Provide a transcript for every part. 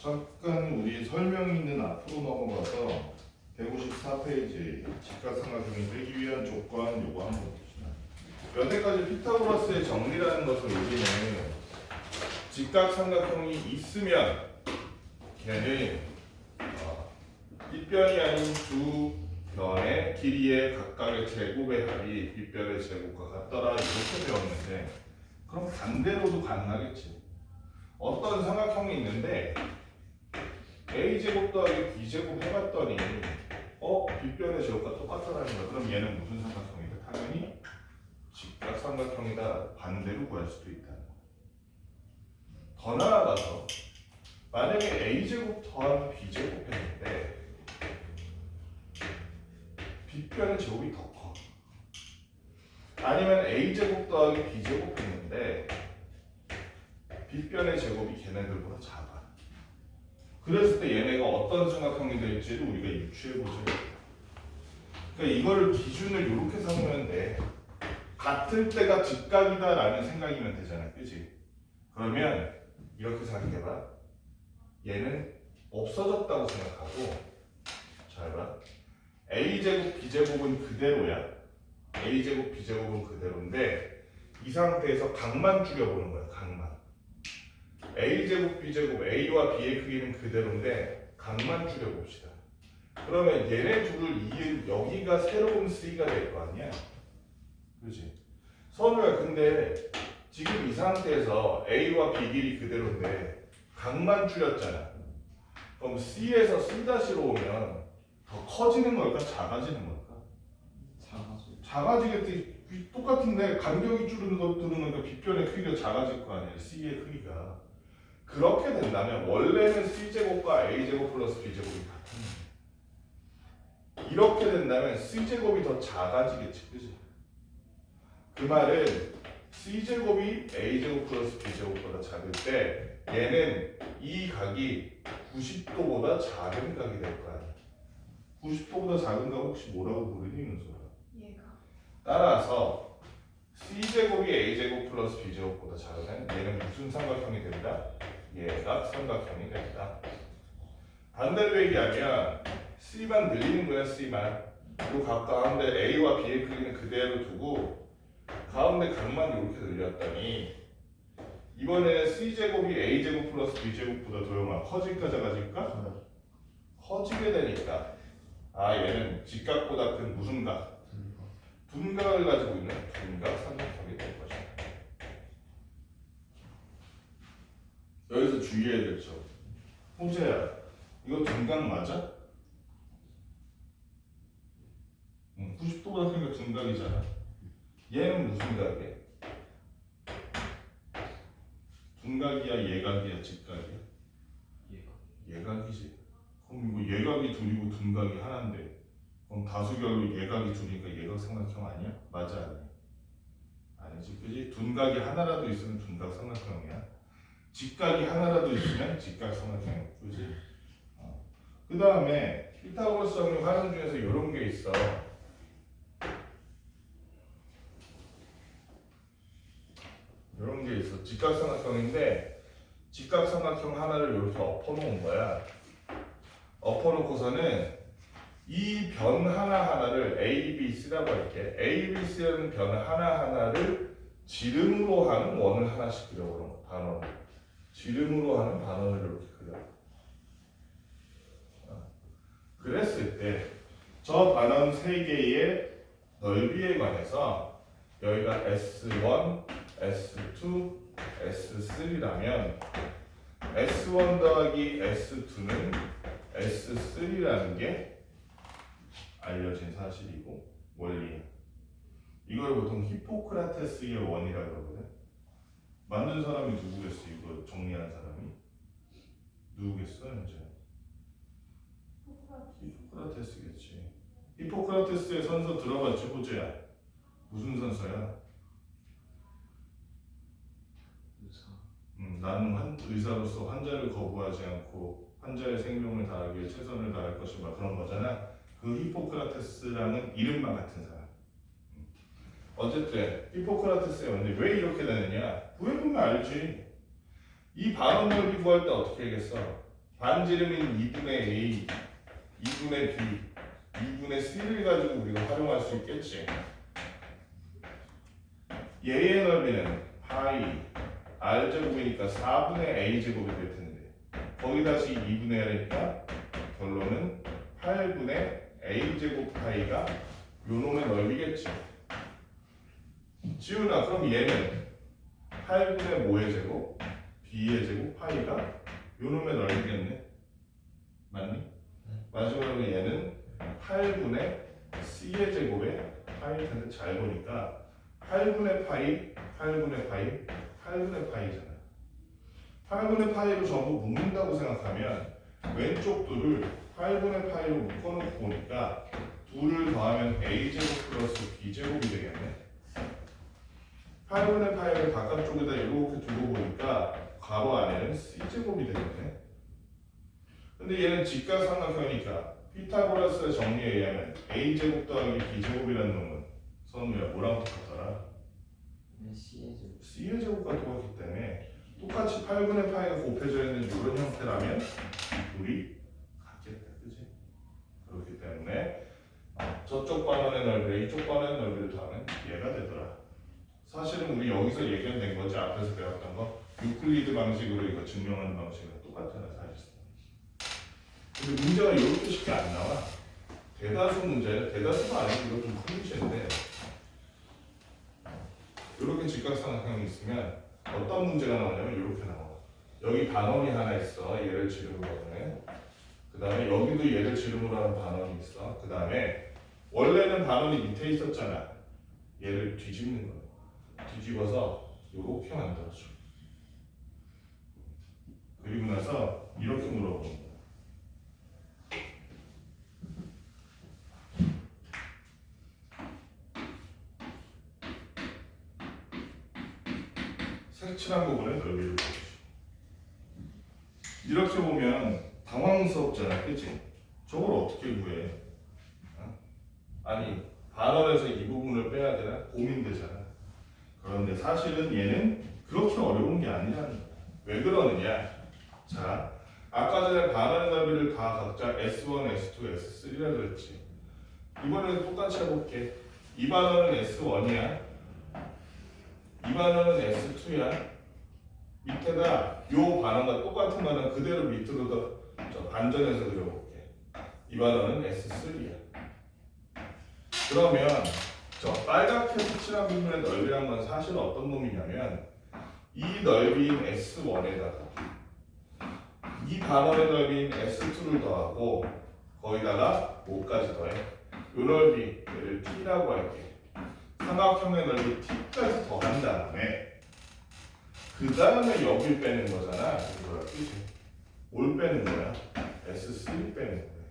잠깐 우리 설명이 있는 앞으로 넘어가서 154페이지 직각삼각형이 되기 위한 조건 요거 한번 봅시다. 여태까지 피타고라스의 정리라는 것을 우리는 직각삼각형이 있으면 걔는 빗변이 아닌 두 변의 길이의 각각의 제곱의 합이 빗변의 제곱과 같더라 이렇게 배웠는데, 그럼 반대로도 가능하겠지. 어떤 삼각형이 있는데 a제곱 더하기 b제곱 해봤더니 빗변의 제곱과 똑같다는 거야. 그럼 얘는 무슨 삼각형이다? 당연히 직각삼각형이다. 반대로 구할 수도 있다는 거야. 더 나아가서 만약에 a제곱 더하기 b제곱 했는데 빗변의 제곱이 더 커. 아니면 a제곱 더하기 b제곱 했는데 빗변의 제곱이 걔네들보다 작아. 그랬을 때 얘네가 어떤 삼각형이 될지를 우리가 유추해보자. 그러니까 이거를 기준을 이렇게 삼으면 돼. 같을 때가 직각이다 라는 생각이면 되잖아, 그치? 그러면 이렇게 생각해봐. 얘는 없어졌다고 생각하고, 잘 봐. a제곱 b제곱은 그대로야. a제곱 b제곱은 그대로인데 이 상태에서 각만 줄여보는 거야. 각만. a제곱 b제곱 a와 b의 크기는 그대로인데 각만 줄여봅시다. 그러면 얘네 둘을 이은 여기가 새로운 c가 될 거 아니야? 그렇지? 선우야, 근데 지금 이 상태에서 a와 b 길이 그대로인데 각만 줄였잖아. 그럼 c에서 c''로 오면 더 커지는 걸까? 작아지는 걸까? 작아지겠지. 똑같은데 간격이 줄는 거니까 빗변의 크기가 작아질 거 아니야, c의 크기가. 그렇게 된다면 원래는 c제곱과 a제곱 플러스 b제곱이 같은 거야. 이렇게 된다면 c제곱이 더 작아지겠지, 그지? 그 말은 c제곱이 a제곱 플러스 b제곱보다 작을 때 얘는 이 각이 90도보다 작은 각이 될 거 아니야. 90도보다 작은 각 혹시 뭐라고 부르니, 윤소라? 얘가. 따라서 c제곱이 a제곱 플러스 b제곱보다 작으면 얘는 무슨 삼각형이 된다? 얘가 삼각형이 된다. 반대로 얘기하면 c만 늘리는 거야. c만. 그리고 각 가운데 a와 b의 크기는 그대로 두고 가운데 각만 이렇게 늘렸더니 이번에는 c제곱이 a제곱 플러스 b제곱보다 도형아 커질까 작아질까? 커지게 되니까 얘는 직각보다 큰 무슨 각? 둔각을 가지고 있는 둔각 삼각형이 될 것이다. 여기서 주의해야 될 점. 호재야, 이거 둔각 맞아? 90도보다 크니까 둔각이잖아. 얘는 무슨 각이야? 둔각이야, 예각이야, 직각이야? 예각이지. 그럼 이거 예각이 둘이고 둔각이 하나인데 그럼 다수결로 예각이 둘이니까 예각 삼각형 아니야? 맞아, 아니야? 아니지, 그지? 둔각이 하나라도 있으면 둔각 삼각형이야. 직각이 하나라도 있으면 직각 삼각형이야, 그지? 그 다음에 피타고라스 정리 활용 중에서 이런 게 있어. 이런 게 있어. 직각삼각형인데 직각삼각형 하나를 이렇게 엎어놓은 거야. 엎어놓고서는 이 변 하나하나를 A, B, C라고 할게. A, B, C라는 변 하나하나를 지름으로 하는 원을 하나씩 그려보는 거. 반원. 지름으로 하는 반원을 이렇게 그려. 그랬을 때 저 반원 3개의 넓이에 관해서 여기가 S1, S2, S3라면 S1 더하기 S2는 S3라는 게 알려진 사실이고 원리야. 이걸 보통 히포크라테스의 원이라고 그러거든. 만든 사람이 누구겠어? 이거 정리한 사람이 누구겠어? 현재 히포크라테스겠지. 히포크라테스의 선서 들어봤지, 호재야? 무슨 선서야? 나는 의사로서 환자를 거부하지 않고 환자의 생명을 다하기 위해 최선을 다할 것이다, 그런 거잖아. 그 히포크라테스랑은 이름만 같은 사람. 어쨌든 히포크라테스의 원리 왜 이렇게 되느냐? 구해보면 알지. 이 반원 넓이 구할 때 어떻게 하겠어? 반지름인 2분의 A, 2분의 B, 2분의 C를 가지고 우리가 활용할 수 있겠지. 얘의 넓이는 파이 R제곱이니까 4분의 A제곱이 될 텐데 거기 다시 2분의 R이니까 결론은 8분의 A제곱 파이가 요놈의 넓이겠지. 지훈아, 그럼 얘는 8분의 뭐의 제곱? B의 제곱 파이가 요놈의 넓이겠네. 맞니? 마지막으로 얘는 8분의 C의 제곱에 파이일 텐데 잘 보니까 8분의 파이, 8분의 파이, 8분의 파이잖아. 8분의 파이로 전부 묶는다고 생각하면 왼쪽 둘을 8분의 파이로 묶어놓고 보니까 둘을 더하면 A제곱 플러스 B제곱이 되겠네. 8분의 파이를 바깥쪽에다 이렇게 두고 보니까 괄호 안에는 C제곱이 되겠네. 근데 얘는 직각삼각형이니까 피타고라스의 정리에 의하면 A제곱 더하기 B제곱이라는 놈은 선우야 뭐랑 똑같더라? C의 제곱과 똑같기 때문에 똑같이 8분의 파이가 곱해져 있는 이런 형태라면 둘이 같겠다, 그치? 그렇기 때문에 저쪽 반원의 넓이를 이쪽 반원의 넓이를 더하면 얘가 되더라. 사실은 우리 여기서 예견된 거지. 앞에서 배웠던 거 유클리드 방식으로 이거 증명하는 방식은 똑같잖아 사실상. 근데 문제가 이렇게 쉽게 안 나와. 대다수 문제, 대다수가 아니고 이거 좀 큰 문제인데 이렇게 직각삼각형이 있으면 어떤 문제가 나오냐면 이렇게 나와. 여기 반원이 하나 있어. 얘를 지름으로 하는. 그 다음에 여기도 얘를 지름으로 하는 반원이 있어. 그 다음에 원래는 반원이 밑에 있었잖아. 얘를 뒤집는 거야. 뒤집어서 이렇게 만들어줘. 그리고 나서 이렇게 물어보는 거야. 색칠한 부분의 넓이를 보시오. 이렇게 보면 당황스럽잖아, 그치? 저걸 어떻게 구해? 아니, 반원에서 이 부분을 빼야 되나? 고민되잖아. 그런데 사실은 얘는 그렇게 어려운 게 아니라는 거야. 왜 그러느냐? 자, 아까 전에 반원의 넓이를 다 각자 S1, S2, S3라 그랬지. 이번에는 똑같이 해볼게. 이 반원은 S1이야. 이 반원은 S2야. 밑에다 요 반원과 똑같은 반원 그대로 밑으로 더 반전해서 그려볼게. 이 반원은 S3야. 그러면 저 빨갛게 색칠한 부분의 넓이란 건 사실 어떤 놈이냐면 이 넓이인 S1에다가 이 반원의 넓이인 S2를 더하고 거기다가 뭐까지 더해? 요 넓이 얘를 T라고 할게. 삼각형의 넓이 T까지 더한 다음에 그 다음에 여길 빼는 거잖아. 이거야, 그치? 뭘 빼는 거야? S3 빼는 거야.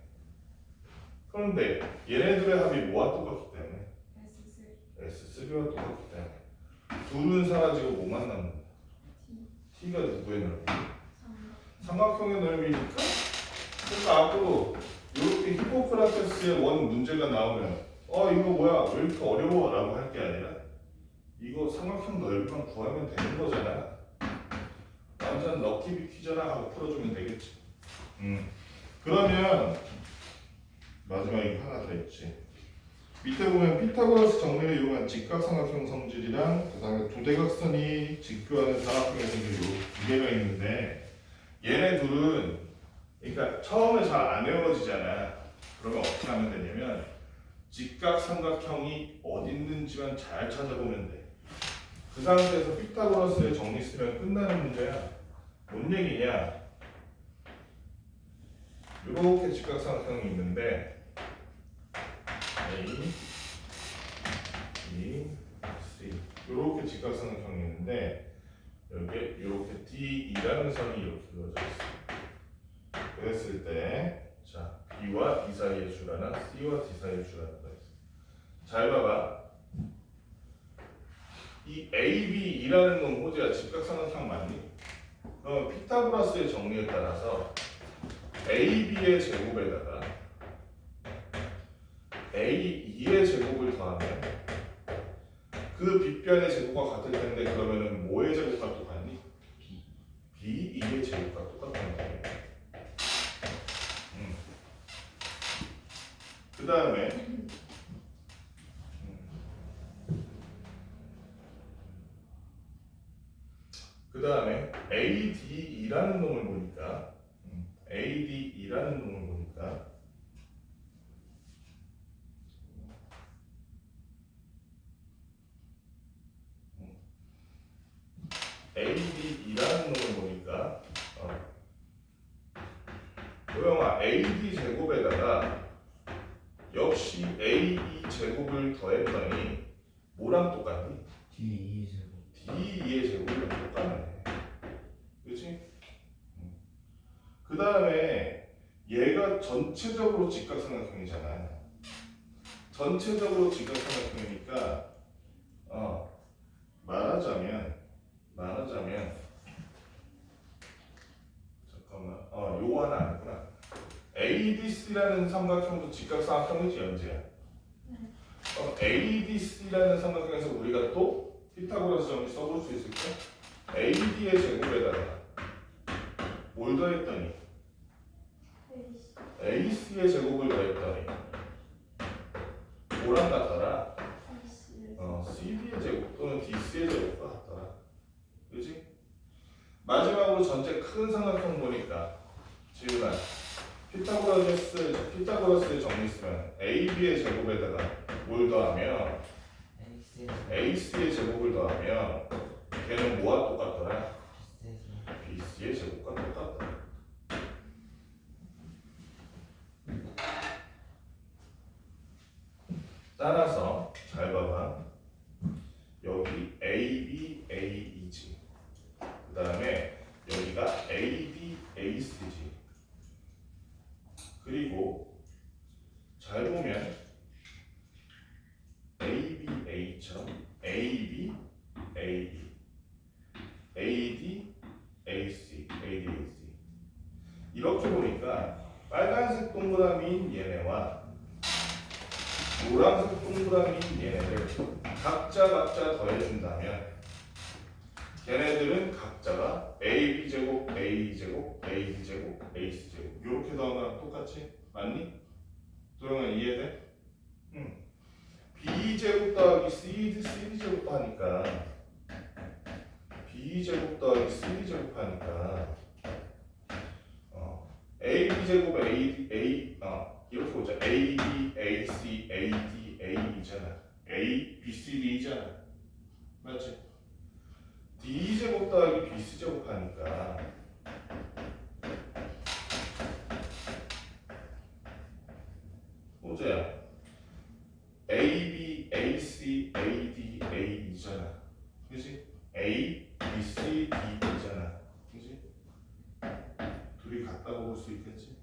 그런데 얘네들의 합이 뭐와 똑같기 때문에? S3와 똑같기 때문에 둘은 사라지고 뭐만 남는다? T가 누구의 넓이? 삼각형의 넓이니까? 그러니까 앞으로 이렇게 히포크라테스의 원 문제가 나오면 이거 뭐야 왜 이렇게 어려워? 라고 할 게 아니라 이거 삼각형 넓이만 구하면 되는 거잖아. 완전 럭키비 퀴즈나 하고 풀어주면 되겠지. 그러면 마지막에 하나 더 있지. 밑에 보면 피타고라스 정리를 이용한 직각삼각형 성질이랑 그 다음에 두 대각선이 직교하는 삼각형의 성질 두 개가 있는데 얘네 둘은 그러니까 처음에 잘 안 외워지잖아. 그러면 어떻게 하면 되냐면 직각삼각형이 어디 있는지만 잘 찾아보면 돼. 그 상태에서 피타고라스의 정리 쓰면 끝나는 문제야. 뭔 얘기냐? 이렇게 직각삼각형이 있는데 A, B, C 이렇게 직각삼각형이 있는데 여기 이렇게 D2라는 선이 이렇게 그려져 있어. 그랬을 때 자, B와 D 사이의 주라나 C와 D 사이의 주라는 거 있어. 잘 봐봐. 이 AB이라는 건 호재야. 직각삼각형 맞니? 그럼 피타고라스의 정리에 따라서 AB의 제곱에다가 A2의 제곱을 더하면 그 빗변의 제곱과 같을 텐데 그러면은 뭐의 제곱과 똑같니? B2의 제곱과 똑같다는 거예요. 그 다음에 ADE라는 놈을 보니까 ADE라는 놈을 보니까 ADE라는 놈을 보니까 도영아 AD 제곱에다가 역시 AE 제곱을 더했더니 뭐랑 똑같니? D2의 제곱. D2의 제곱이랑 똑같네. 그치? 그 다음에 얘가 전체적으로 직각삼각형이잖아. 전체적으로 직각삼각형이니까 말하자면 잠깐만 요거 하나 안 했구나. ADC라는 삼각형도 직각삼각형이지 연재야. ADC라는 삼각형에서 우리가 또 피타고라스 정리 써볼 수 있을까? AD의 제곱에다가 뭘 더했더니 AC의 제곱을 더했더니 뭐랑 같더라? CD의 제곱 또는 DC의 제곱과 같더라. 그지? 마지막으로 전체 큰 삼각형 보니까 지은아 피타고라스의 정리 쓰면 AB의 제곱에다가 뭘 더하면 AC의 제곱을 더하면 걔는 뭐와 똑같더라? BC의 제곱과 똑같더라. 따라서 잘 봐봐. 여기 AB, AE지. 그 다음에 여기가 AD, AC지. 그리고 잘 보면 AB, A처럼 AB, AE, AD, AC, AD, AC. 이렇게 보니까 빨간색 동그라미인 얘네와 노란색 동그라미인 얘네를 각자 더해준다면 걔네들은 각자가 AB제곱, AE제곱, AD제곱, AC제곱 이렇게 더하면 똑같이? 맞니? 도영아 이해돼? 응. B제곱 더하기 CD제곱 하니까 B제곱 더하기 CD제곱 하니까 AB제곱 이렇게 보자. AD, AC, AD, AE잖아. A, B, C, D잖아. 맞지? D제곱 더하기 BC제곱 하니까 호재야. AB, AC, AD, AE잖아. 그지? A, B, C, D잖아. 그지? 둘이 같다고 볼 수 있겠지?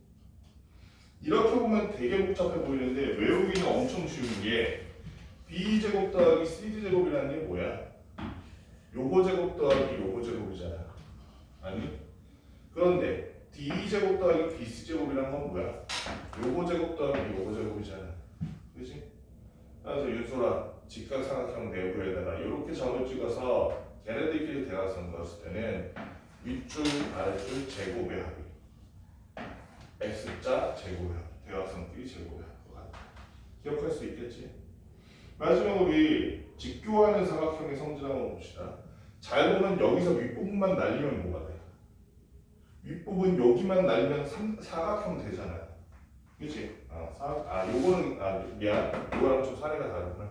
이렇게 보면 되게 복잡해 보이는데 외우기는 엄청 쉬운 게 B제곱 더하기 CD제곱이라는 게 뭐야? 요거 제곱 더하기 요거 제곱이잖아. 아니? 그런데 D제곱 더하기 BC제곱이란 건 뭐야? 요거 제곱 더하기 요거 제곱이잖아. 그치? 그래서 윤소라 직각삼각형 내부에다가 이렇게 점을 찍어서 걔네들끼리 대각선 그었을 때는 윗줄 아랫줄 제곱의 합이 X자 제곱의 합 대각선끼리 제곱의 합과 같다. 기억할 수 있겠지? 마지막으로 우리 직교하는 삼각형의 성질 한번 봅시다. 잘 보면 여기서 윗부분만 날리면 뭐가 돼? 윗부분 여기만 날리면 사각형 되잖아. 그치? 요거는 미안. 요거랑 좀 사례가 다르구나.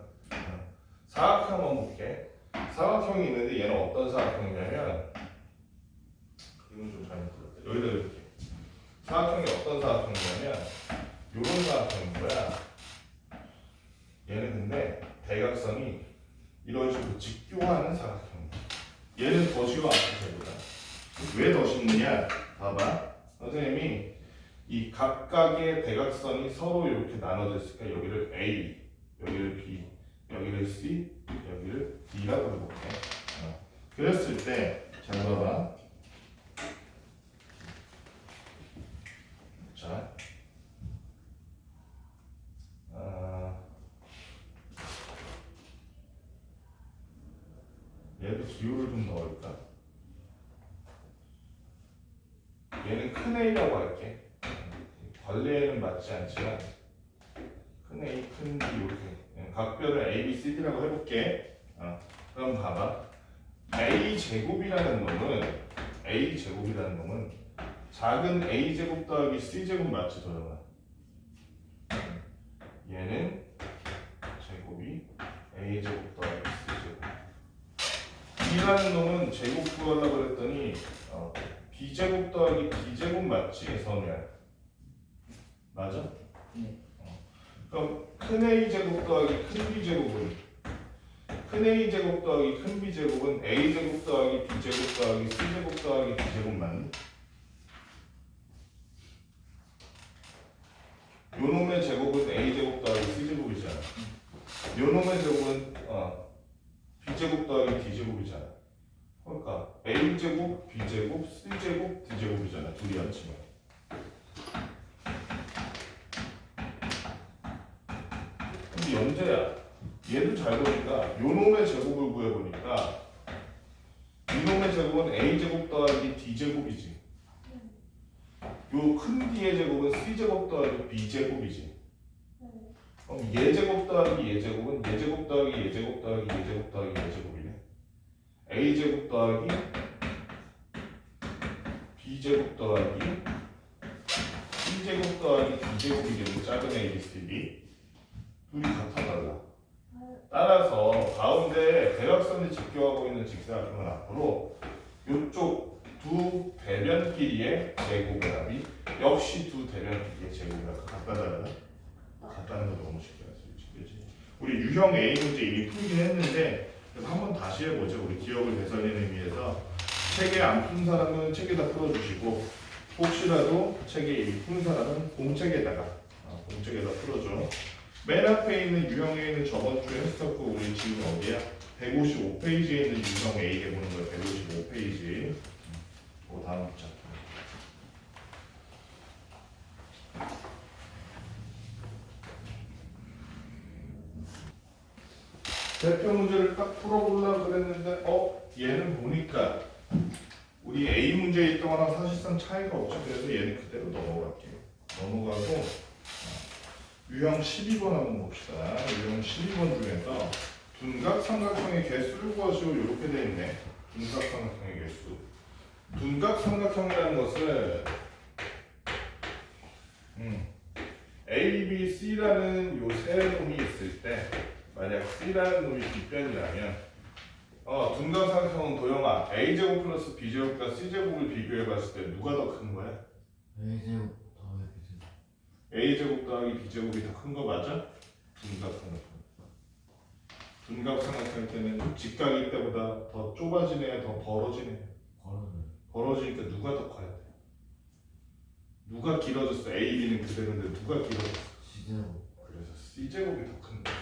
사각형 한번 볼게. 사각형이 있는데 얘는 어떤 사각형이냐면 이건 좀 잘못했다. 여기다 이렇게 사각형이 어떤 사각형이냐면 요런 사각형인 거야. 얘는 근데 대각선이 이런 식으로 직교하는 사각형이야. 얘는 더 쉬워 안 쉬워보다. 왜 더 쉽느냐? 봐봐. 선생님이 이 각각의 대각선이 서로 이렇게 나눠져 있으니까 여기를 A, 여기를 B, 여기를 C, 여기를 D라고 해볼게. 그랬을 때 잘 봐봐. 자, 얘도 기호를 좀 넣을까? 얘는 큰 A라고 할게. 관례에는 맞지 않지만 큰 A, 큰 B 이렇게 각별을 A, B, C, D라고 해볼게. 그럼 봐봐. A 제곱이라는 놈은 작은 A 제곱 더하기 C 제곱 맞지 도영아? 얘는 제곱이 A 제곱 더하기 C 제곱. B라는 놈은 제곱 구하려고 그랬더니 B 제곱 더하기 B 제곱 맞지 선우야? 맞아? 네. 그럼 큰 A 제곱 더하기 큰 B 제곱은 큰 A 제곱 더하기 큰 B 제곱은 A 제곱 더하기 B 제곱 더하기 C 제곱 더하기 D 제곱 맞니? 요 놈의 제곱은 A 제곱 더하기 C 제곱이잖아. 요 놈의 제곱은 B 제곱 더하기 D 제곱이잖아. 그러니까 A 제곱, B 제곱, C 제곱, D 제곱이잖아. 둘이 합치면. 근데 연재야. 얘도 잘 보니까 요 놈의 제곱을 구해보니까 이 놈의 제곱은 A 제곱 더하기 D 제곱이지. 요 큰 D의 제곱은 C 제곱 더하기 B 제곱이지. 그럼 얘 제곱 더하기 얘 제곱은 얘 제곱 더하기 얘 제곱 더하기 얘 제곱 더하기 얘 제곱이네. A 제곱 더하기 B 제곱 더하기 C 제곱 더하기 D 제곱이겠네. 작은 A, B, C, D. 둘이 같아 달라. 따라서 가운데 대각선이 직교하고 있는 직사각형은 앞으로 이쪽 두 대변끼리의 제곱의 합이 역시 두 대변끼리의 제곱의 합 같다 달라. 같다는 거 너무 쉽게 할 수 있지. 우리 유형 A 문제 이미 풀긴 했는데 그래서 한번 다시 해보죠. 우리 기억을 되살리는 의미에서 책에 안 푼 사람은 책에다 풀어주시고 혹시라도 책에 이미 푼 사람은 공책에다 풀어줘. 맨 앞에 있는 유형 A는 저번 주에 했었고 우리 지금 어디야? 155페이지에 있는 유형 A 해보는 거야. 155페이지. 그 다음 자. 대표 문제를 딱 풀어보려고 그랬는데 얘는 보니까 우리 A 문제에 있던 거랑 사실상 차이가 없죠. 그래서 얘는 그대로 넘어갈게요. 넘어가고 유형 12번 한번 봅시다. 유형 12번 중에서 둔각 삼각형의 개수를 구하시오 이렇게 되어 있네. 둔각 삼각형의 개수. 둔각 삼각형이라는 것은 A, B, C라는 요 세 놈이 있을 때 만약 C라는 놈이 빗변이라면 둔각 삼각형은 도형아 A제곱 플러스 B제곱과 C제곱을 비교해봤을 때 누가 더 큰 거야? A제곱 더하기 B제곱. A제곱 더하기 B제곱이 더 큰 거 맞아? 둔각 삼각형. 둔각 삼각형일 때는 직각일 때보다 더 좁아지네, 더 벌어지네. 벌어지니까 누가 더 커야 돼? 누가 길어졌어? A, B는 그대로인데 누가 길어졌어? C제곱. 그래서 C제곱이 더 큰 거야.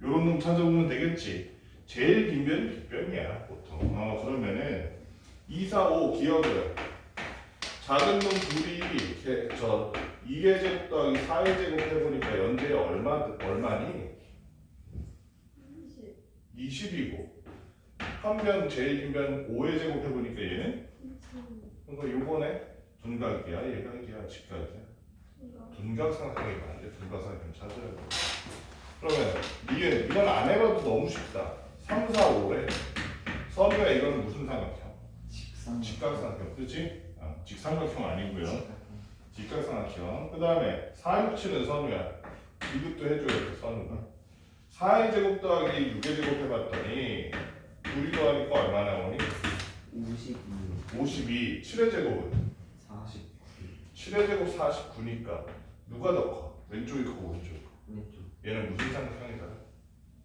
요런 놈 찾아보면 되겠지. 제일 긴 변이 빗변이야 보통. 그러면은 2, 4, 5 기억을 작은 놈 둘이 2의 제곱 더하기 4의 제곱 해보니까 연대에 얼마니? 20이고 한 변 제일 긴 변 5의 제곱 해보니까 얘는 그러니까 요번에 둔각이야 얘각이야 직각이야 둔각 삼각형이 맞는데 둔각 삼각형 찾아야 돼. 그러면 이건 안 해봐도 너무 쉽다. 3, 4, 5래 선우야 이건 무슨 삼각형? 직각삼각형 그렇지? 직삼각형 아니고요 직각삼각형. 그 다음에 4, 6, 7은 선우야 이것도 해줘야 돼. 선우가 4의 제곱 더하기 6의 제곱 해봤더니 둘이 더하니까 얼마 나오니? 52. 7의 제곱은? 7의 제곱 49니까 누가 더 커? 왼쪽이 크고 오른쪽이 커? 왼쪽. 얘는 무슨 삼각형이다?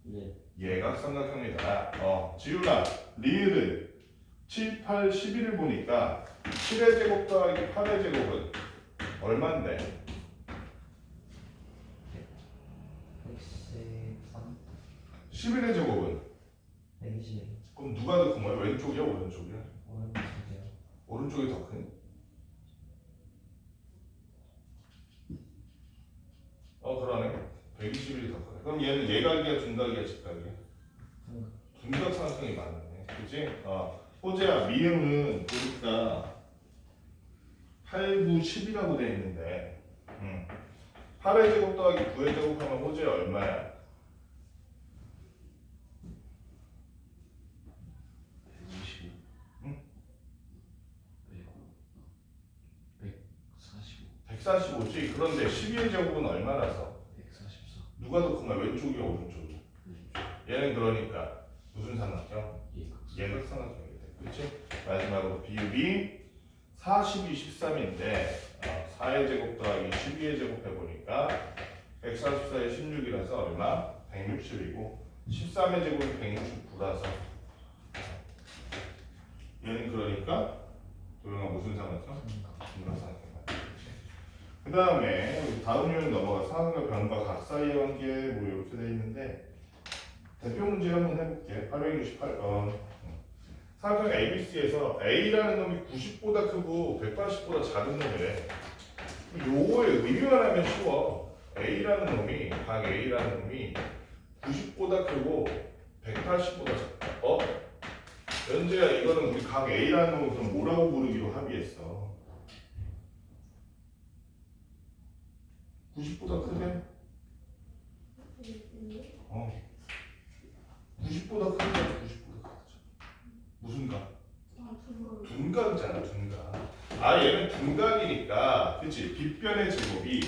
네. 예각 삼각형이다. 지우라 리을은 7, 8, 11을 보니까 7의 제곱 더하기 8의 제곱은 얼만데? 113. 11의 제곱은? 120. 그럼 누가 더 큰 거야? 왼쪽이야 오른쪽이야? 오른쪽이요. 오른쪽이 더 큰? 그러네. 121이 더 크네. 그럼 얘는 예각이야 둔각이야 직각이야? 둔각 삼각형이 맞네. 그치? 호재야 미음은 보니까 8, 9, 10이라고 돼 있는데 8의 제곱 더하기 9의 제곱하면 호재 얼마야? 125. 응? 145. 145지. 그런데 12의 제곱은 얼마라서? 144. 누가 더 큰가? 왼쪽이야 오른쪽이야? 얘는 그러니까 무슨 삼각형? 얘는 삼각형이 돼. 그렇지? 마지막으로 비읍이 42, 13인데 4의 제곱 더하기 12의 제곱 해보니까 144에 16이라서 얼마? 160이고 13의 제곱이 169라서 얘는 그러니까 도형아 무슨 삼각형? 삼각형. 그 다음에 다음 요인 넘어가 상황과 변과 각 사이의 관계 뭐 이렇게 돼 있는데 대표 문제 한번 해볼게. 868번. 삼각형 ABC에서 A라는 놈이 90보다 크고 180보다 작은 놈이래. 요거의 의미만 하면 쉬워. A라는 놈이 각 A라는 놈이 90보다 크고 180보다 작다. 연재야 이거는 우리 각 A라는 놈을 그럼 뭐라고 부르기로 합의했어? 90보다 크대? 90보다 크대? 90보다 크대? 무슨 각? 둔각이잖아, 둔각. 얘는 둔각이니까, 그치? 빗변의 제곱이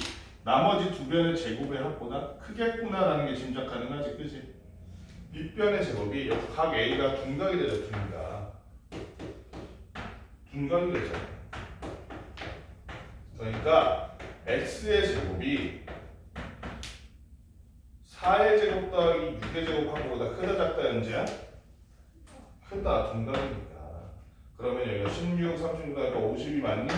나머지 두 변의 제곱의 합보다 크겠구나라는 게 짐작 가능하지, 그치? 빗변의 제곱이 각 A가 둔각이 되죠, 둔각. 둔각이 되잖아. 그러니까 X의 제곱이 4의 제곱 더하기 6의 제곱한보다 크다 작다 연재야? 크다, 둔각이니까. 그러면 여기가 16, 36, 50이 맞니?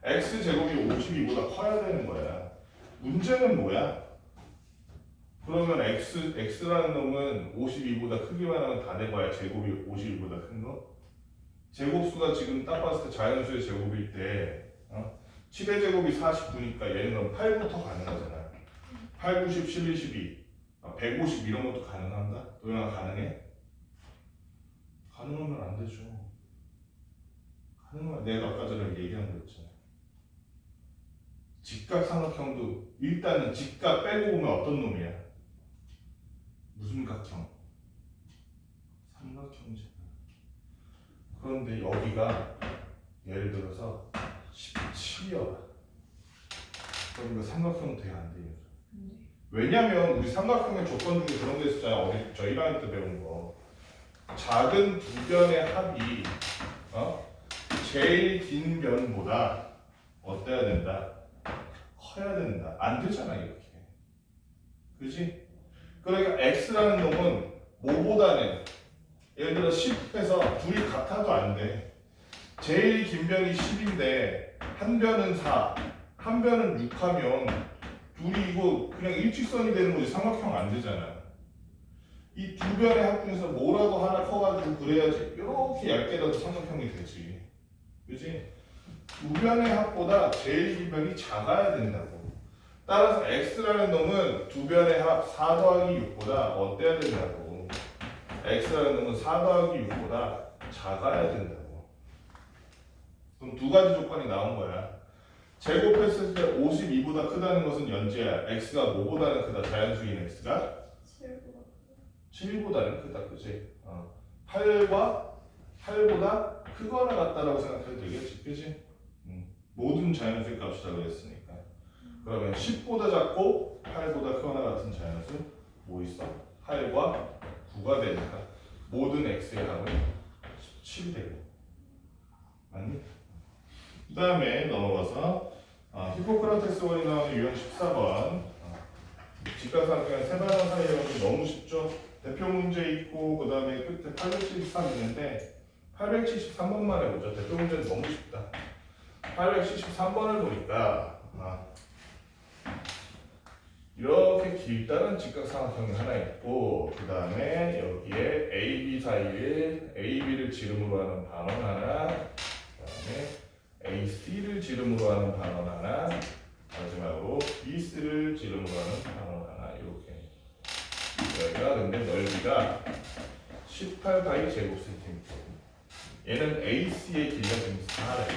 X 제곱이 52보다 커야 되는 거야. 문제는 뭐야? 그러면 X라는 놈은 52보다 크기만 하면 다 된 거야. 제곱이 52보다 큰 거? 제곱수가 지금 딱 봤을 때 자연수의 제곱일 때 7의 제곱이 49니까 얘는 8부터 가능하잖아. 8, 90, 11, 12, 150 이런 것도 가능한가? 도영아 가능해? 가능하면 안 되죠. 가능하면 내가 아까 전에 얘기한 거 있잖아. 직각삼각형도 일단은 직각 빼고 보면 어떤 놈이야? 무슨 각형? 삼각형이잖아. 그런데 여기가 예를 들어서 17이야. 그럼 이거 삼각형 돼야 안 돼요? 왜냐면 우리 삼각형의 조건 중에 그런 게 있었잖아. 어디 저 1학년 때 배운 거. 작은 두 변의 합이 제일 긴 변보다 어때야 된다? 커야 된다. 안 되잖아 이렇게. 그지? 그러니까 X라는 놈은 뭐보다는 예를 들어 10해서 둘이 같아도 안 돼. 제일 긴 변이 10인데 한 변은 4, 한 변은 6 하면 둘이 이거 그냥 일직선이 되는 거지 삼각형 안 되잖아. 이 두 변의 합 중에서 뭐라도 하나 커가지고 그래야지 이렇게 얇게라도 삼각형이 되지. 그지? 두 변의 합보다 제일 긴 변이 작아야 된다고. 따라서 X라는 놈은 두 변의 합 4 더하기 6보다 어때야 된다고. X라는 놈은 4 더하기 6보다 작아야 된다고. 그럼 두 가지 조건이 나온 거야. 제곱했을 때 52보다 크다는 것은 연재야. X가 뭐보다는 크다? 자연수인 X가? 7보다는 크다. 그치? 8보다 크거나 같다라고 생각해도 되겠지. 그치? 모든 자연수의 값이라고 했으니까. 그러면 10보다 작고 8보다 크거나 같은 자연수 뭐 있어? 8과 9가 되니까 모든 x의 합은 17이 되고. 맞니? 그 다음에 넘어가서 히포크라테스 원이 나오는 유형 14번 직각삼각형 세 반원 사이의 관계 너무 쉽죠? 대표 문제 있고 그 다음에 끝에 873 있는데 873번만 해보죠. 대표 문제는 너무 쉽다. 873번을 보니까 이렇게 길다란 직각삼각형이 하나 있고 그 다음에 여기에 AB 사이에 AB를 지름으로 하는 반원 하나, 그 다음에 AC를 지름으로 하는 반원 하나, 마지막으로 BC를 지름으로 하는 반원 하나. 이렇게 여기가 근데 넓이가 18바이 제곱센티미터. 얘는 AC의 길이가 지금 4래.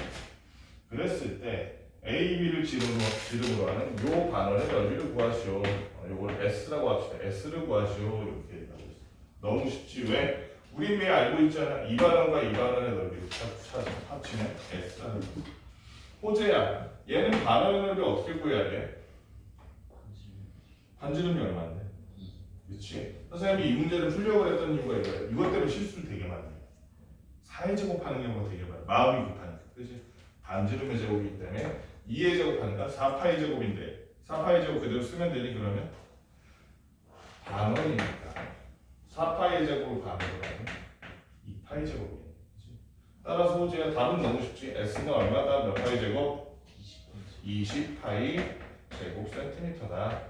그랬을 때 A, B를 지름으로 하는 요 반원의 넓이를 구하시오. 요걸 S라고 합시다. S를 구하시오. 이렇게 얘기하고 있어. 너무 쉽지. 왜? 우리 왜 알고 있잖아. 이 반원과 이 반원의 넓이를 합치면 S라는 거. 호재야. 얘는 반원의 넓이 어떻게 구해야 돼? 반지름이 얼마인데? 그렇지. 선생님이 이 문제를 풀려고 했던 이유가 이거야. 이것 때문에 실수를 되게 많이 해. 사회제곱하는 경우가 되게 많아. 마음이 급하니까. 그렇지? 반지름의 제곱이기 때문에 2의 제곱하니까 4파의 제곱인데 4파의 제곱 그대로 쓰면 되니 그러면 반원이니까 4파의 제곱을 반원으로 하면 2파의 제곱이니. 따라서 호재야 답은 너무 쉽지. S는 얼마다? 몇 파의 제곱? 20파의 제곱 센티미터다.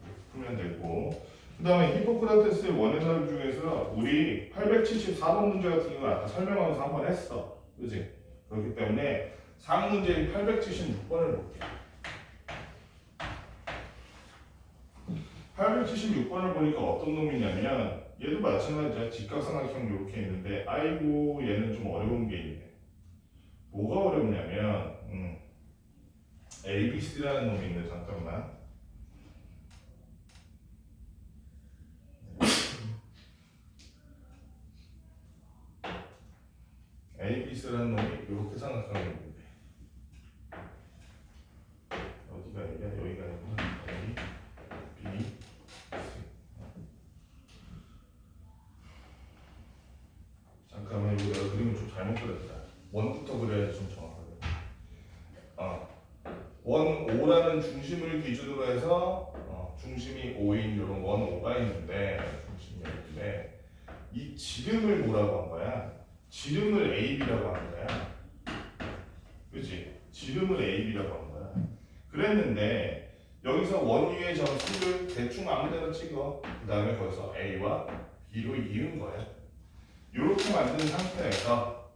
이렇게 풀면 되고 그 다음에 히포크라테스의 원의 넓이 중에서 우리 874번 문제 같은 경우는 아까 설명하면서 한 번 했어. 그지? 그렇기 때문에 상문제인 876번을 볼게. 876번을 보니까 어떤 놈이냐면 얘도 마찬가지야. 직각삼각형 이렇게 있는데 아이고 얘는 좀 어려운 게 있네. 뭐가 어렵냐면 ABC라는 놈이 있는데 잠깐만. ABC라는 놈이 이렇게 생각하는 건데 어디가 여기야? 여기가 아니구나. A, B, C. 잠깐만 이거 내가 그림을 좀 잘못 그렸다. 원부터 그려야지 좀 정확하게. 원 5라는 중심을 기준으로 해서 중심이 5인 이런 원 5가 있는데 중심이 있는데 이 지름을 뭐라고 한 거야? 지름을 AB라고 한 거야. 그렇지? 지름을 AB라고 한 거야. 그랬는데 여기서 원 위의 점수를 대충 아무데나 찍어. 그 다음에 거기서 A와 B로 이은 거야. 이렇게 만든 상태에서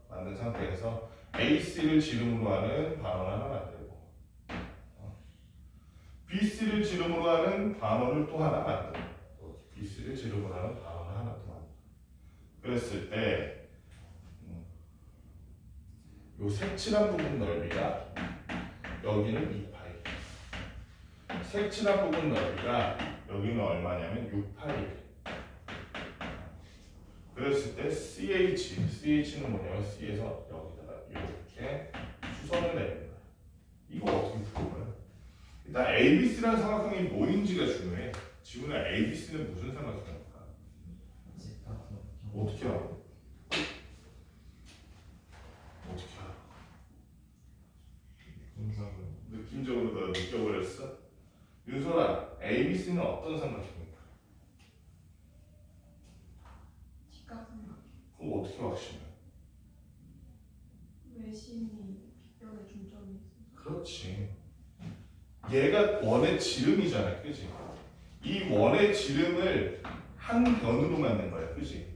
AC를 지름으로 하는 반원 하나 만들고 BC를 지름으로 하는 반원을 또 하나 만들고 BC를 지름으로 하는 반원을 하나 또 만들고 그랬을 때 요 색칠한 부분 넓이가 여기는 2파이 색칠한 부분 넓이가 여기는 얼마냐면 6파이 그랬을 때 CH는 뭐냐면 C에서 여기다가 이렇게 수선을 내는 거야. 이거 어떻게 푸는 거야? 일단 ABC라는 삼각형이 뭐인지가 중요해. 지훈아 ABC는 무슨 삼각형일까? 어떻게 알아? 어떻게 알아? 느낌적으로 너 느껴버렸어? 윤솔아 ABC는 어떤 삼각형일까? 직각삼각. 그럼 어떻게 확신해? 외심이 빗변에 중점이 있어. 그렇지. 얘가 원의 지름이잖아, 그지? 이 원의 지름을 한 변으로 만든 거야, 그지?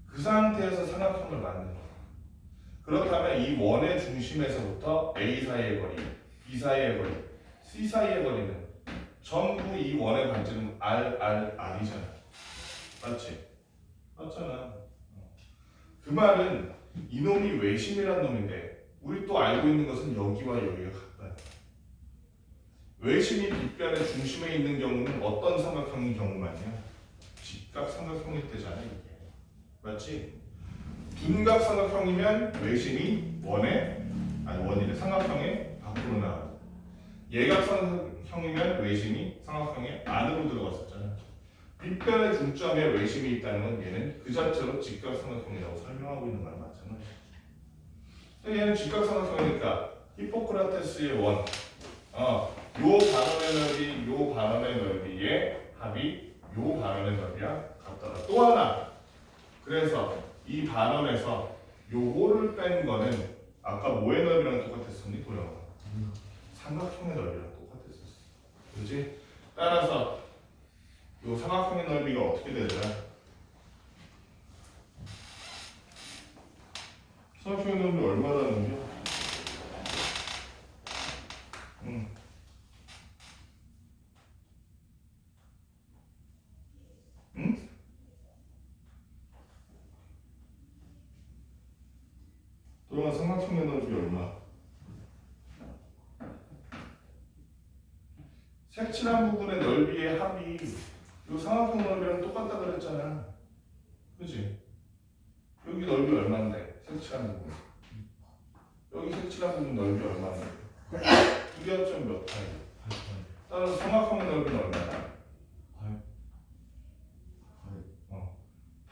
그 상태에서 삼각형을 만든 거야. 그렇다면 이 원의 중심에서부터 A 사이의 거리, B 사이의 거리, C 사이의 거리는 전부 이 원의 반지름 R이잖아. 맞지? 맞잖아. 그 말은 이놈이 외심이라는 놈인데 우리 또 알고 있는 것은 여기와 여기가 같다. 외심이 빗변의 중심에 있는 경우는 어떤 삼각형인 경우만이야? 직각 삼각형일 때잖아 이게. 맞지? 둔각 삼각형이면 외심이 원이래 삼각형의 밖으로 나가. 예각 삼각형이면 외심이 삼각형의 안으로 들어갔었잖아. 빗변의 중점에 외심이 있다는 건 얘는 그 자체로 직각 삼각형이라고 설명하고 있는 거랑 마찬가지야. 얘는 직각 삼각형이니까 히포크라테스의 원, 요 반원의 넓이, 요 반원의 넓이의 합이 요 반원의 넓이랑 같더라. 또 하나. 그래서 이 반원에서 요거를 뺀 거는 아까 뭐의 넓이랑 똑같았었니? 도영아? 삼각형의 넓이랑 똑같았었어. 그렇지? 따라서 요 삼각형의 넓이가 어떻게 되더라? 삼각형의 넓이 얼마라는 게? 응? 도영아 삼각형의 넓이 얼마? 색칠한 부분의 넓이의 합이 이 삼각형 넓이랑 똑같다 그랬잖아. 그지? 여기 넓이 얼마인데? 색칠한 부분. 여기 색칠한 부분 넓이 얼마인데? 두개 합치면 몇 파이? 따라서 삼각형 넓이는 얼마야?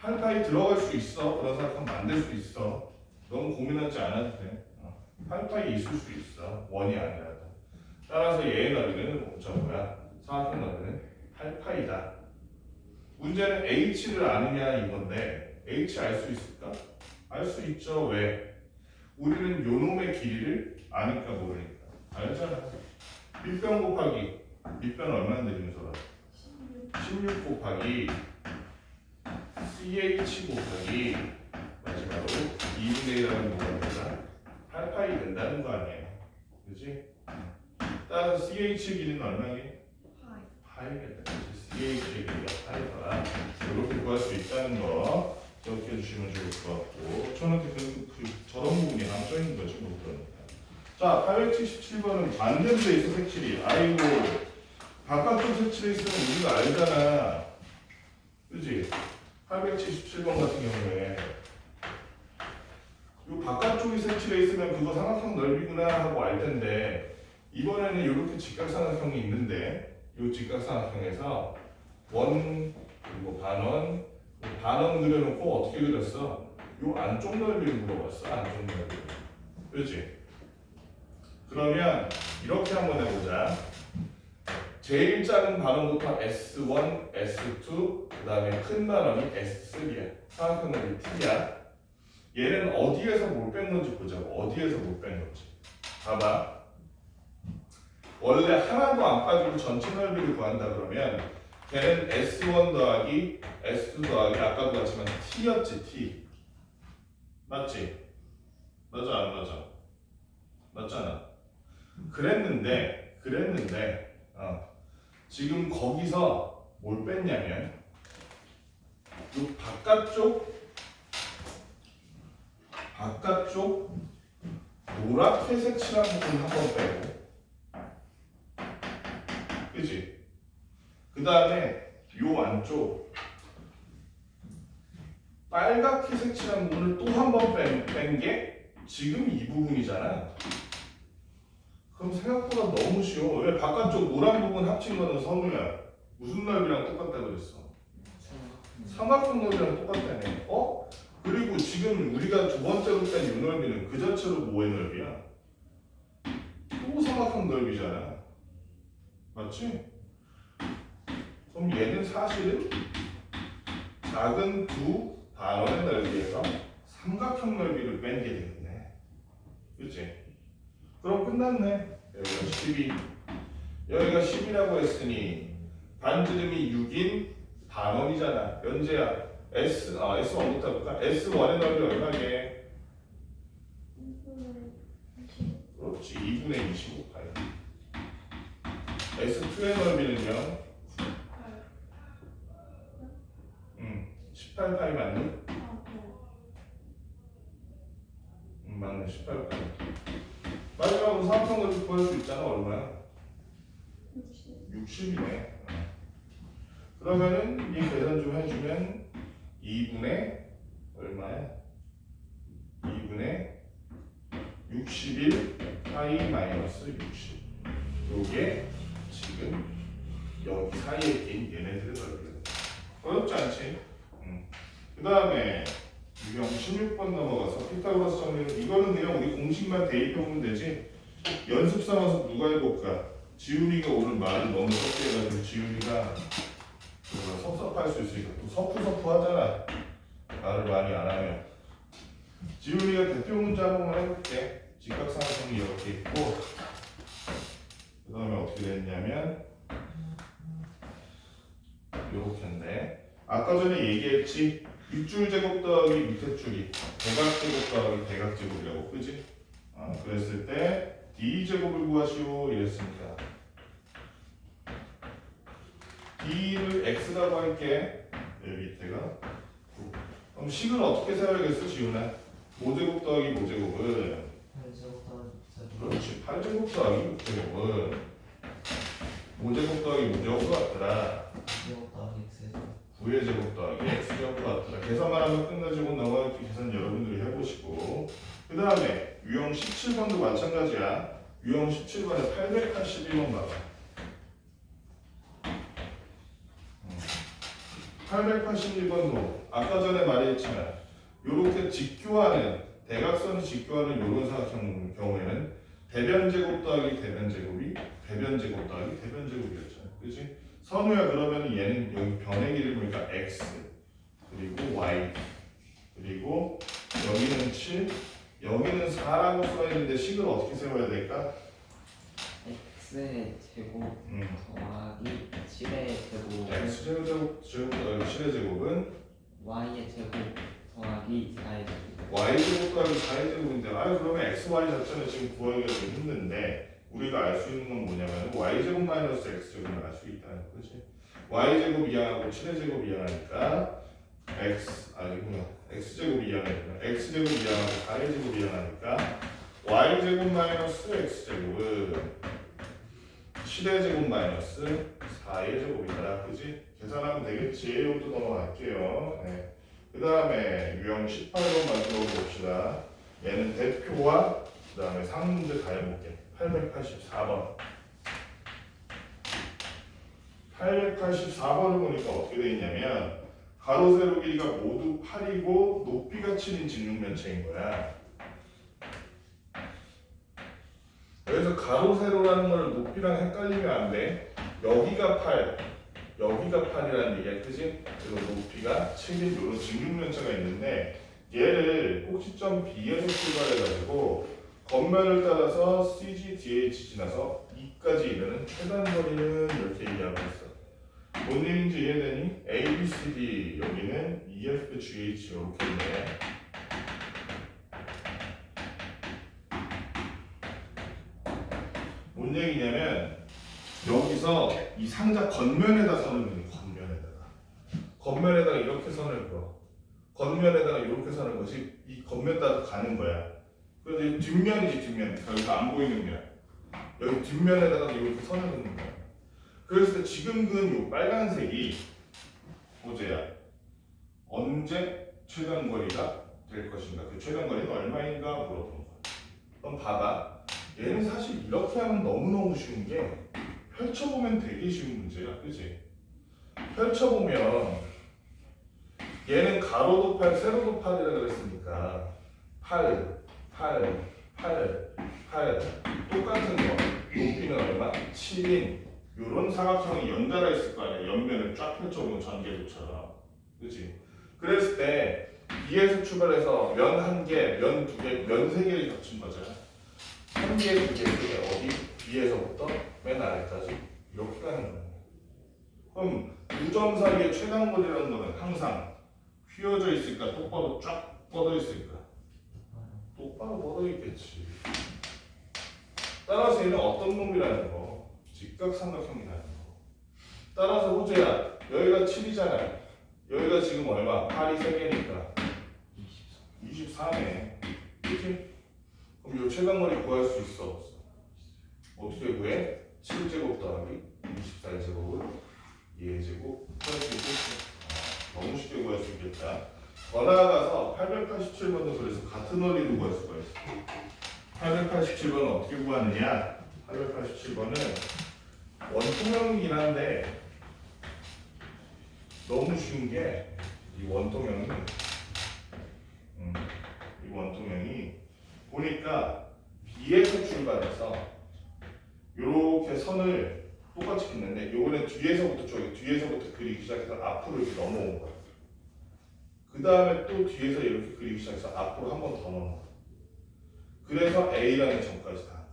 8파이 들어갈 수 있어. 그런 삼각형 만들 수 있어. 너무 고민하지 않아도 돼. 8파이 있을 수 있어. 원이 아니라도. 따라서 얘의 넓이는 뭐야? 삼각형 넓이는 8파이다. 문제는 h를 아느냐 이건데 h 알 수 있을까? 알 수 있죠. 왜? 우리는 요놈의 길이를 아니까 모르니까. 알잖아. 밑변 곱하기 밑변 얼마인데 김소라? 16 곱하기 ch 곱하기 마지막으로 2분의 1하면 뭐가 된다? 8파이 된다는 거 아니에요. 그지? 따라서 ch 길이는 얼마게? 파이겠다. CH의 길이가 파이더라. 이렇게 구할 수 있다는 거 기억해 주시면 좋을 것 같고, 저한테 저런 부분이 남져 있는 거지 뭐 그러니까. 자, 877번은 반대로 돼 있어 색칠이. 아이고, 바깥쪽 색칠에 있으면 우리가 알잖아. 그지? 877번 같은 경우에 이 바깥쪽이 색칠해 있으면 그거 삼각형 넓이구나 하고 알 텐데, 이번에는 이렇게 직각삼각형이 있는데 이 직각삼각형에서 원 그리고 반원 그려놓고 어떻게 그렸어? 이 안쪽 넓이를 물어봤어. 안쪽 넓이. 그렇지? 그러면 이렇게 한번 해보자. 제일 작은 반원부터 S1, S2, 그 다음에 큰 반원이 S3야. 삼각형 넓이 T야. 얘는 어디에서 뭘 뺀 건지 보자고. 어디에서 못 뺀 건지. 봐봐. 원래 하나도 안 빠지고 전체 넓이를 구한다 그러면 걔는 S1 더하기 S2 더하기 아까도 같지만 T였지. T. 맞지? 맞아 안 맞아? 맞잖아. 그랬는데 지금 거기서 뭘 뺐냐면 이 바깥쪽 노랗게 색칠한 부분 한번 빼고, 그치? 그 다음에 요 안쪽 빨갛게 색칠한 부분을 또 한 번 뺀 게 지금 이 부분이잖아. 그럼 생각보다 너무 쉬워. 왜 바깥쪽 노란 부분 합친 거는 선우야? 무슨 넓이랑 똑같다 그랬어? 삼각형 넓이랑 똑같다네. 그리고 지금 우리가 두 번째로 뺀 이 넓이는 그 자체로 뭐의 넓이야? 또 삼각형 넓이잖아. 맞지? 그럼 얘는 사실은 작은 두 반원의 넓이에서 삼각형 넓이를 뺀 게 되겠네. 그치? 그럼 끝났네. 여기가 12. 여기가 10이라고 했으니 반지름이 6인 반원이잖아. 연재야. S1부터 해볼까? S1의 넓이 얼마게? 그렇지. 2분의 25파이. S2의 넓이는요? 18파이 맞니? 맞네. 18파이. 마지막으로 삼각형 넓이 구할 수 있잖아. 얼마야? 60이네. 그러면은 이 계산 좀 해주면 2분의 얼마야? 2분의 61 파이 마이너스 60. 요게 지금 여기 사이에 낀 얘네들의 넓이야. 어렵지 않지? 그 다음에 유형 16번 넘어가서 피타고라스 정리는, 이거는 그냥 우리 공식만 대입해보면 되지. 연습 삼아서 누가 해볼까? 지훈이가 오늘 말을 너무 적게 해가지고 지훈이가 섭섭할 수 있으니까 또 섭섭 하잖아. 말을 많이 안 하면. 지훈이가 대표 문제 한 번만 해볼게. 직각삼각형이 이렇게 있고, 그 다음에 어떻게 됐냐면 이렇게인데, 아까 전에 얘기했지. 윗줄 제곱 더하기 밑에 줄이 대각 제곱 더하기 대각 제곱이라고, 그지? 그랬을 때 d 제곱을 구하시오 이랬으니까 d를 x라고 할게. 여기 밑에가. 그럼 식을 어떻게 세워야겠어 지훈아? 5제곱 더하기 5제곱은 그렇지. 8제곱 더하기 6제곱은 5제곱 더하기 5제곱과 같더라. 제곱 더하기 X제곱. 9의 제곱 더하기 X제곱과 같더라. 계산만 하면 끝나지고 나머지 계산 여러분들이 해보시고, 그 다음에 유형 17번도 마찬가지야. 유형 17번에 882번 봐봐. 882번도 아까 전에 말했지만 요렇게 직교하는 대각선이 직교하는 요런 사각형 경우에는 대변 제곱 더하기 대변 제곱이 대변 제곱 더하기 대변 제곱이었잖아. 그치? 선우야, 그러면 얘는 여기 변의 길이 보니까 x 그리고 y 그리고 여기는 7 여기는 4라고 써있는데 식을 어떻게 세워야 될까? X의 제곱 더하기 7의 제곱. x 제곱 더하기 7의 제곱은 Y의 제곱 더하기 4의 제곱. y 제곱 더하기 4의 제곱인데, 그러면 x, y 자체는 지금 구하기가 좀 힘든데 우리가 알 수 있는 건 뭐냐면 y 제곱 마이너스 x 제곱을 알 수 있다는 거지. y 제곱 이항하고 7의 제곱 이항하니까 x 제곱 이항하니까 x 제곱 이항하고 4의 제곱 이항하니까 y 제곱 마이너스 x 제곱은 7의 제곱 마이너스 4의 제곱이다. 그지? 계산하면 되겠지. 이것도 넘어갈게요. 네. 그 다음에 유형 18번 만들어 봅시다. 얘는 대표와 그 다음에 상문제 다 해볼게. 884번. 884번을 보니까 어떻게 돼 있냐면 가로 세로 길이가 모두 8이고 높이가 7인 직육면체인 거야. 여기서 가로 세로라는 걸 높이랑 헷갈리면 안 돼. 여기가 8, 여기가 8이라는 얘기야, 그지? 그리고 높이가 7인 이런 직육면체가 있는데 얘를 꼭지점 B에서 출발해가지고 겉면을 따라서 CG, DH 지나서 E까지 이르는 최단 거리는 이렇게 얘기하고 있어. 뭔 얘기인지 이해되니? A, B, C, D 여기는 EF, GH 이렇게 있네. 뭔 얘기냐면 여기서 이 상자 겉면에다 선을 그는 겉면에다가 이렇게 선을 그어. 겉면에다가 이렇게 서는 것이 이 겉면 따라 가는 거야. 그래서 이 뒷면이지, 뒷면. 여기가 안 보이는 면. 여기 뒷면에다가 이렇게 선을 그는 거야. 그랬을 때 지금 그은 이 빨간색이 보제야. 언제 최단거리가 될 것인가? 그 최단거리는 얼마인가 물어보는 거야. 그럼 봐봐. 얘는 사실 이렇게 하면 너무너무 쉬운 게 펼쳐보면 되게 쉬운 문제야. 그치? 펼쳐보면 얘는 가로도 8, 세로도 8이라 그랬으니까 8, 8, 8, 8 똑같은 거. 높이는 얼마? 7인 요런 사각형이 연달아 있을 거 아니야. 옆면을 쫙 펼쳐보면 전개도처럼. 그치? 그랬을 때 B에서 출발해서 면 한 개, 면 두 개, 면 세 개를 겹친 거잖아. 한 개, 두 개, 어디? B에서부터 맨 아래까지 이렇게 가는 거야. 그럼 두 점 사이의 최단거리라는 거는 항상 휘어져 있을까? 똑바로 쫙 뻗어 있을까? 똑바로 뻗어 있겠지. 따라서 얘는 어떤 놈이라는 거? 직각삼각형이라는 거. 따라서 호재야, 여기가 7이잖아. 여기가 지금 얼마? 8이 3개니까 24네. 그치? 그럼 이 최단거리 구할 수 있어? 없어? 어떻게 구해? 7제곱 더하기 24제곱을 2제곱 구할 수 있겠지? 너무 쉽게 구할 수 있겠다. 더 나아가서 887번도 그래서 같은 원리로 구할 수가 있어. 887번은 어떻게 구하느냐? 887번은 원통형이긴 한데 너무 쉬운 게 이 원통형이 보니까 B에서 출발해서 이렇게 선을 똑같이 긋는데 요거는 뒤에서부터 그리기 시작해서 앞으로 이렇게 넘어온 거야. 그 다음에 또 뒤에서 이렇게 그리기 시작해서 앞으로 한 번 더 넘어온 거야. 그래서 A라는 점까지 다.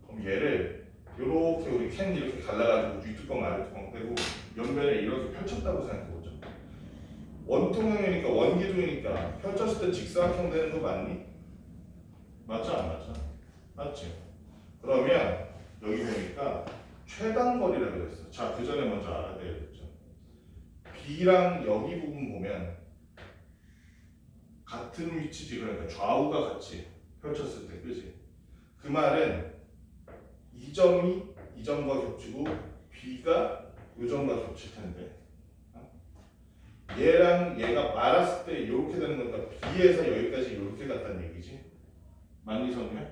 그럼 얘를 이렇게 우리 캔 이렇게 갈라가지고 윗뚜껑 아랫뚜껑 빼고 옆면에 이렇게 펼쳤다고 생각해보죠. 원통형이니까 원기둥이니까 펼쳤을 때 직사각형 되는 거 맞니? 맞죠? 안 맞죠? 맞지? 그러면 여기 보니까 최단거리라고 그랬어. 자, 그 전에 먼저 알아야 되겠죠. B랑 여기 부분 보면 같은 위치지. 그러니까 좌우가 같이 펼쳤을 때, 그지? 그 말은 이 점이 점과 겹치고 B가 이 점과 겹칠 텐데 얘랑 얘가 말았을 때 이렇게 되는 거니까 B에서 여기까지 이렇게 갔다는 얘기지. 맞니 선우야?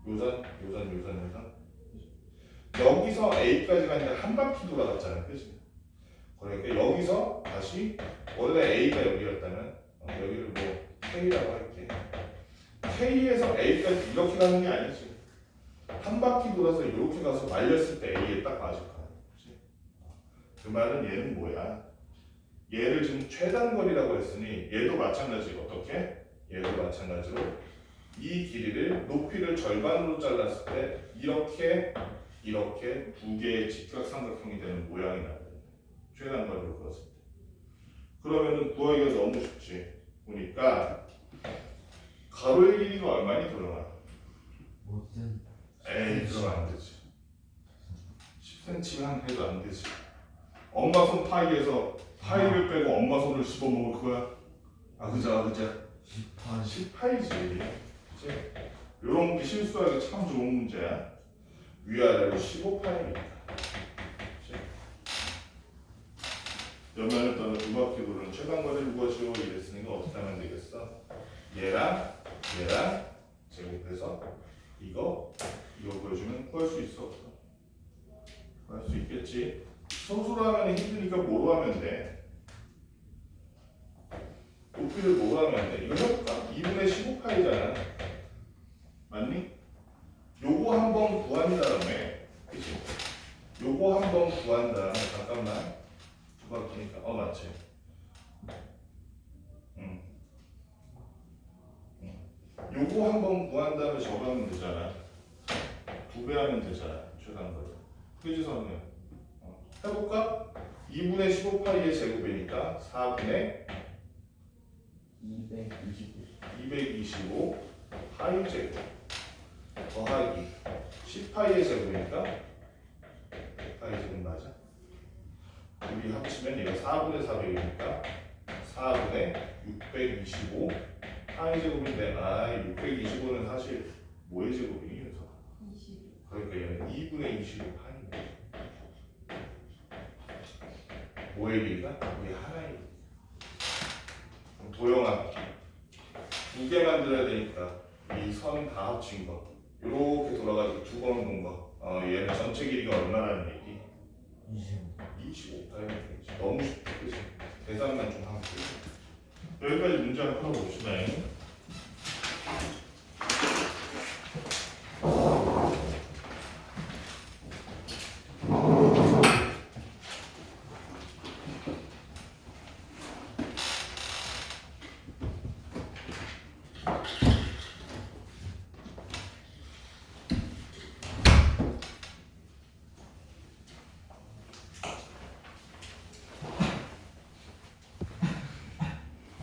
요선. 여기서 A까지 갔는데 한 바퀴 돌아갔잖아, 그치? 그러니까 여기서 다시 원래 A가 여기였다면 여기를 뭐 K라고 할게. K에서 A까지 이렇게 가는 게 아니지. 한 바퀴 돌아서 이렇게 가서 말렸을 때 A에 딱 맞을 거야. 그치? 그 말은 얘는 뭐야? 얘를 지금 최단거리라고 했으니 얘도 마찬가지. 어떻게? 얘도 마찬가지로 이 길이를 높이를 절반으로 잘랐을 때 이렇게 두 개의 직각삼각형이 되는 모양이 나요. 최단거리로 그었을 때. 그러면은 구하기가 너무 쉽지. 보니까 가로의 길이가 얼마니 들어가? 무슨 에이 들어가 안 되지. 10cm만 해도 안 되지. 엄마 손 파이에서 파이를 빼고 엄마 손을 씹어 먹을 거야? 그자 10파이지. 그치? 요런 게 실수하기 참 좋은 문제야. 위아래로 15파이니까. 옆면을 따라 두 바퀴 도는 최단거리를 구하시오 이랬으니까 어떻게 하면 되겠어? 얘랑 제곱해서 이거 구해주면 구할 수 있어 없어? 구할 수 있겠지. 소수로 하면 힘드니까 뭐로 하면 돼? 높이를 뭐로 하면 돼? 이거 해볼까? 2분의 15파이잖아. 맞니? 요거 한번 구한 다음에 그치? 요거 한번 구한 다음에 잠깐만 두 바퀴니까 맞지? 요거 한번 구한 다음에 저거 하면 되잖아. 2배 하면 되잖아. 최단거리. 그지 선우야? 해볼까? 2분의 15파이의 제곱이니까 4분의 225 파이 제곱 더하기 10파이의 제곱이니까 파이 제곱 맞아? 우리 합치면 얘가 4분의 400이니까 4분의 625 파이 제곱인데 625는 사실 뭐의 제곱이니? 그래서 20. 그러니까 얘는 2분의 25 파이네. 뭐의 길이가? 우리 하나의 길이. 그럼 도형아 두 개 만들어야 되니까 이 선 다 합친 거 이렇게 돌아가지고 두 번 본 거 얘는 전체 길이가 얼마라는 얘기? 25 파이면 되지. 너무 쉽다 그치? 계산만 좀 하면 되지. 여기까지 문제 한번 풀어봅시다.